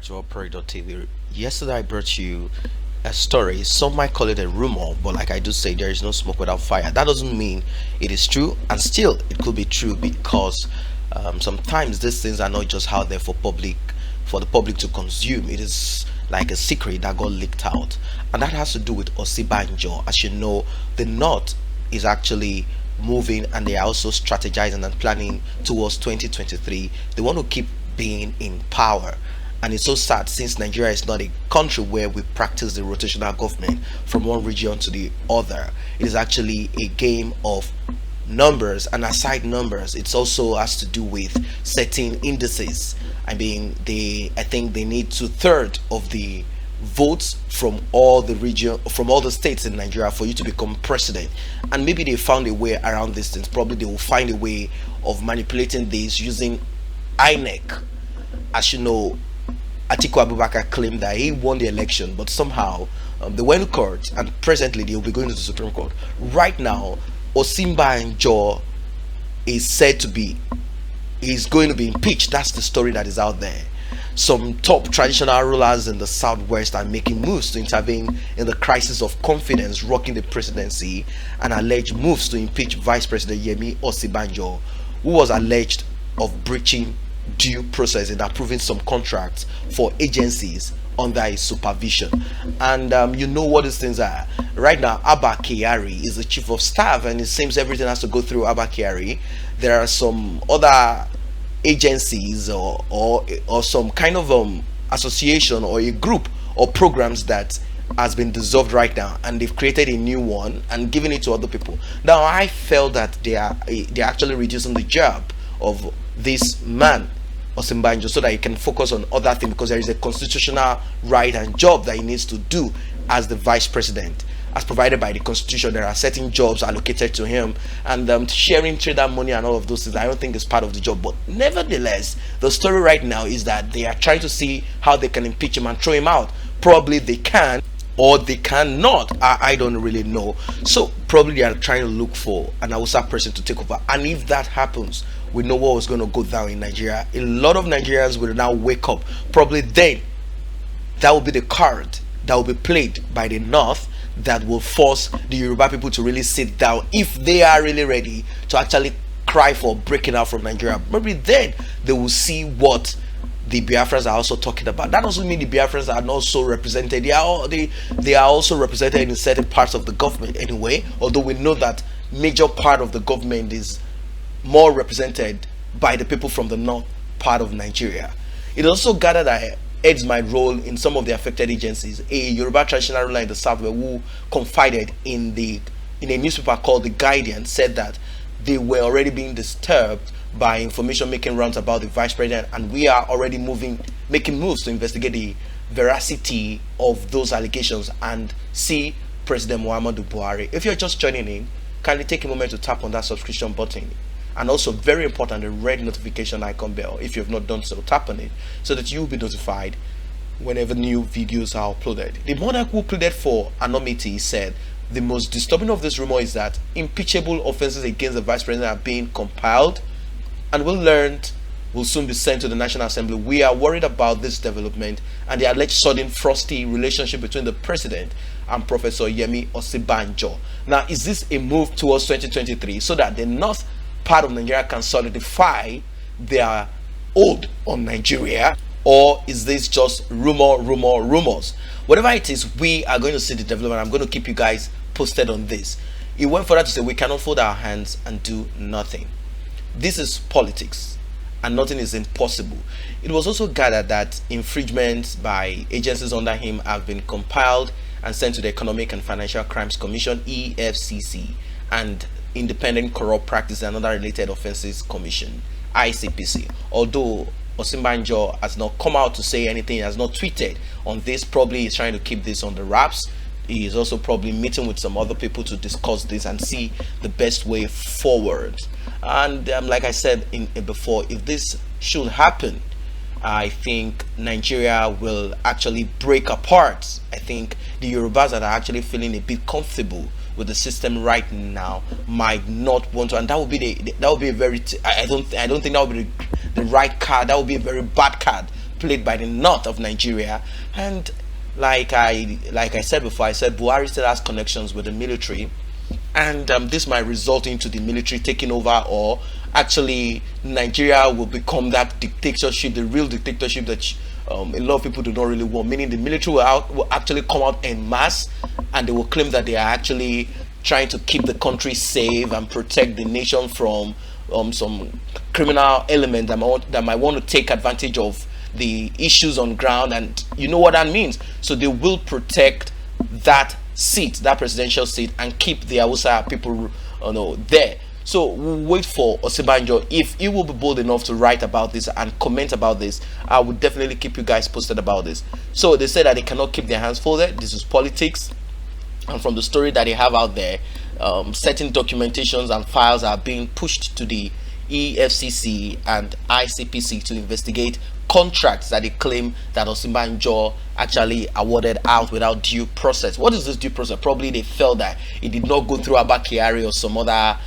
Monarchs or PERIDOT TV. Yesterday I brought you a story. Some might call it a rumor, but like I do say, there is no smoke without fire. That doesn't mean it is true, and still it could be true because sometimes these things are not just out there for the public to consume. It is like a secret that got leaked out, and that has to do with Osinbajo. As you know, the North is actually moving and they are also strategizing and planning towards 2023. They want to keep being in power, and it's so sad since Nigeria is not a country where we practice the rotational government from one region to the other. It is actually a game of numbers, and aside numbers, it's also has to do with setting indices. I think they need two-thirds of the votes from all the states in Nigeria for you to become president. And maybe they found a way around these things. Probably they will find a way of manipulating this using INEC. As you know, Atiku Abubakar claimed that he won the election, but somehow they went to court, and presently they will be going to the Supreme Court. Right now, Osinbajo is said to be is going to be impeached. That's the story that is out there. Some top traditional rulers in the southwest are making moves to intervene in the crisis of confidence rocking the presidency, and alleged moves to impeach Vice President Yemi Osinbajo, who was alleged of breaching due process in approving some contracts for agencies under his supervision. And you know what these things are. Right now, Abba Kyari is the chief of staff, and it seems everything has to go through Abba Kyari. There are some other agencies or some kind of association or a group or programs that has been dissolved right now, and they've created a new one and given it to other people. Now I felt that they're actually reducing the job of this man Osinbajo so that he can focus on other things, because there is a constitutional right and job that he needs to do as the vice president. As provided by the constitution, there are certain jobs allocated to him, and sharing trader money and all of those things, I don't think is part of the job. But nevertheless, the story right now is that they are trying to see how they can impeach him and throw him out. Probably they can, or they cannot. I don't really know. So probably they are trying to look for an Hausa person to take over, and if that happens, we know what was going to go down in Nigeria. A lot of Nigerians will now wake up. Probably then that will be the card that will be played by the North that will force the Yoruba people to really sit down, if they are really ready to actually cry for breaking out from Nigeria. Maybe then they will see what the Biafrans are also talking about. That doesn't mean the Biafrans are not so represented. They are also represented in certain parts of the government anyway, although we know that major part of the government is more represented by the people from the north part of Nigeria. It also gathered that heads might roll in some of the affected agencies. A Yoruba traditional ruler in the south who confided in a newspaper called The Guardian said that they were already being disturbed by information making rounds about the vice president, and we are already making moves to investigate the veracity of those allegations and see President Muhammadu Buhari. If you're just joining in, kindly take a moment to tap on that subscription button, and also very important, the red notification icon bell. If you have not done so, tap on it so that you'll be notified whenever new videos are uploaded. The monarch who pleaded for anonymity said the most disturbing of this rumor is that impeachable offenses against the vice president are being compiled and will soon be sent to the National Assembly. We are worried about this development and the alleged sudden frosty relationship between the president and Professor Yemi Osinbajo. Now, is this a move towards 2023 so that the North part of Nigeria can solidify their hold on Nigeria, or is this just rumors? Whatever it is, we are going to see the development. I'm going to keep you guys posted on this. He went further to say we cannot fold our hands and do nothing. This is politics, and nothing is impossible. It was also gathered that infringements by agencies under him have been compiled and sent to the Economic and Financial Crimes Commission (EFCC) and Independent Corrupt Practice and Other Related Offences Commission (ICPC). Although Osinbajo has not come out to say anything, has not tweeted on this, probably he's trying to keep this on the wraps. He is also probably meeting with some other people to discuss this and see the best way forward. And like I said before, if this should happen, I think Nigeria will actually break apart. I think the Yorubas that are actually feeling a bit comfortable with the system right now might not want to, and that would be a very I don't think that would be the right card. That would be a very bad card played by the north of Nigeria. And like I said before, I said Buhari still has connections with the military, and this might result into the military taking over, or actually Nigeria will become that dictatorship, the real dictatorship that a lot of people do not really want. Meaning the military will actually come out en masse, and they will claim that they are actually trying to keep the country safe and protect the nation from some criminal element that might want to take advantage of the issues on ground, and you know what that means. So they will protect that seat, that presidential seat, and keep the Hausa people there. So we'll wait for Osinbajo. If he will be bold enough to write about this and comment about this, I will definitely keep you guys posted about this. So they said that they cannot keep their hands folded. This is politics, and from the story that they have out there, certain documentations and files are being pushed to the EFCC and ICPC to investigate contracts that they claim that Osinbajo actually awarded out without due process. What is this due process? Probably they felt that it did not go through Abba Kyari or some other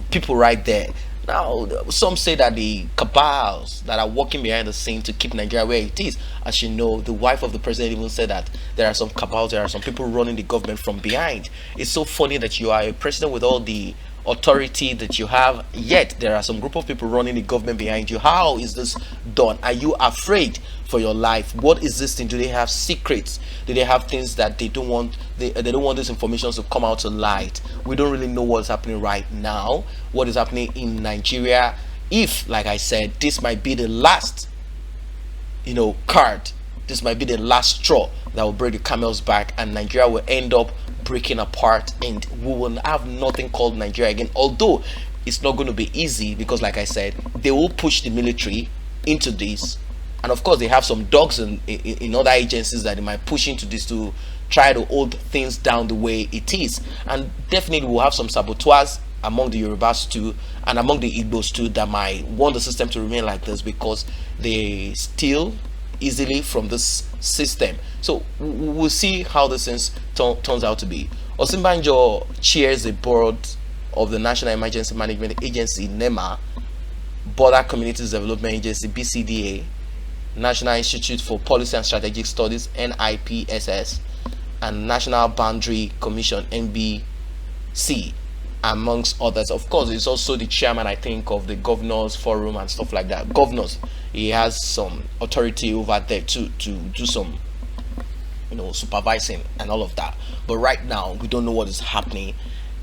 people right there. Now, some say that the cabals that are working behind the scene to keep Nigeria where it is, as you know, the wife of the president even said that there are some cabals, there are some people running the government from behind. It's so funny that you are a president with all the authority that you have, yet there are some group of people running the government behind you. How is this done? Are you afraid for your life? What is this thing? Do they have secrets? Do they have things that they don't want? They don't want this information to come out to light. We don't really know what's happening right now, what is happening in Nigeria. If, like I said, this might be the last card, this might be the last straw that will break the camel's back, and Nigeria will end up breaking apart, and we will have nothing called Nigeria again. Although it's not going to be easy, because like I said, they will push the military into this, and of course they have some dogs in other agencies that they might push into this to try to hold things down the way it is. And definitely we'll have some saboteurs among the Yorubas too, and among the Igbos too, that might want the system to remain like this because they steal easily from this system. So we'll see how this thing turns out to be. Osinbajo chairs the board of the National Emergency Management Agency, NEMA, Border Communities Development Agency, BCDA, National Institute for Policy and Strategic Studies, NIPSS, and National Boundary Commission, NBC, amongst others. Of course, he's also the chairman, I think, of the Governors Forum and stuff like that. Governors, he has some authority over there to do some supervising and all of that. But right now we don't know what is happening.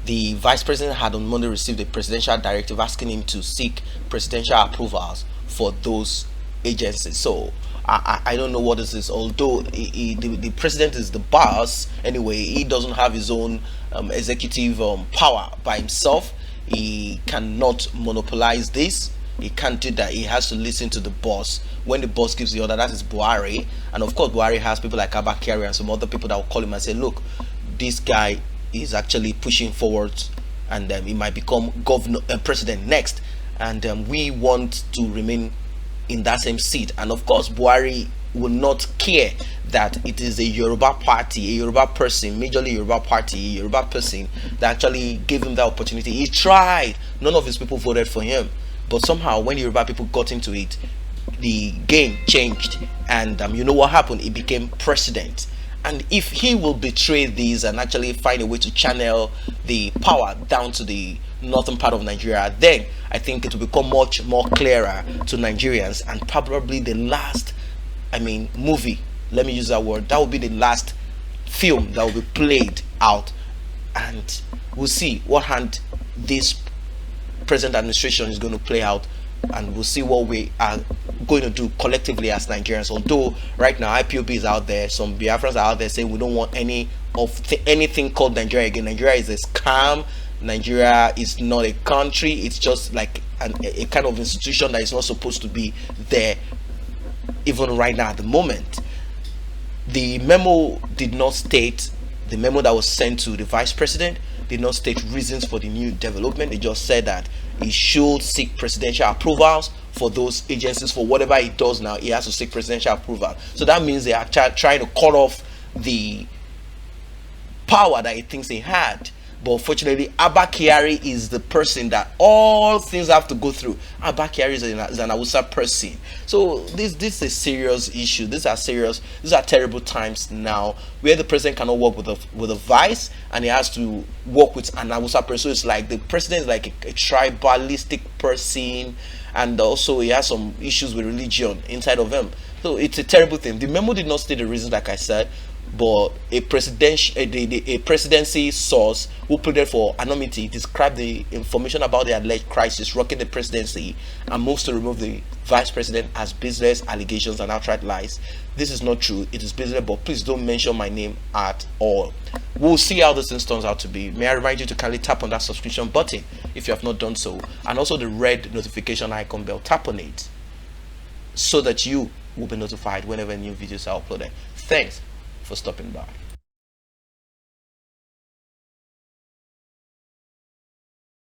The vice president had on Monday received a presidential directive asking him to seek presidential approvals for those agencies. So I don't know what this is. Although the president is the boss anyway, he doesn't have his own executive power by himself. He cannot monopolize this. He can't do that. He has to listen to the boss. When the boss gives the order, that is Buhari. And of course Buhari has people like Abba Kyari and some other people that will call him and say, look, this guy is actually pushing forward, and he might become governor president next, and we want to remain in that same seat. And of course Buhari will not care that it is a Yoruba party, a Yoruba person, majorly Yoruba party, a Yoruba person that actually gave him that opportunity. He tried. None of his people voted for him, but somehow when Yoruba people got into it, the game changed, and you know what happened? He became president. And if he will betray these and actually find a way to channel the power down to the northern part of Nigeria, then I think it will become much more clearer to Nigerians, and probably the last, movie, let me use that word, that will be the last film that will be played out, and we'll see what hand this present administration is going to play out, and we'll see what we are going to do collectively as Nigerians. Although right now IPOB is out there, some Biafrans are out there saying we don't want anything called Nigeria again. Nigeria is a scam. Nigeria is not a country. It's just like a kind of institution that is not supposed to be there even right now at the moment. The memo did not state, the memo that was sent to the vice president did not state reasons for the new development. They just said that he should seek presidential approvals for those agencies. For whatever he does now, he has to seek presidential approval. So that means they are trying to cut off the power that he thinks he had But unfortunately, Abba Kyari is the person that all things have to go through. Abba Kyari is an Hausa person. So this is a serious issue. These are terrible times now, where the president cannot work with a vice, and he has to work with an Hausa person. So it's like the president is like a tribalistic person, and also he has some issues with religion inside of him. So it's a terrible thing. The memo did not state the reasons, like I said, but a presidency source who pleaded for anonymity described the information about the alleged crisis rocking the presidency and moves to remove the vice president as baseless allegations and outright lies. This is not true. It is baseless, but please don't mention my name at all. We'll see how this thing turns out to be. May I remind you to kindly tap on that subscription button if you have not done so, and also the red notification icon bell. Tap on it so that you will be notified whenever new videos are uploaded. Thanks for stopping by.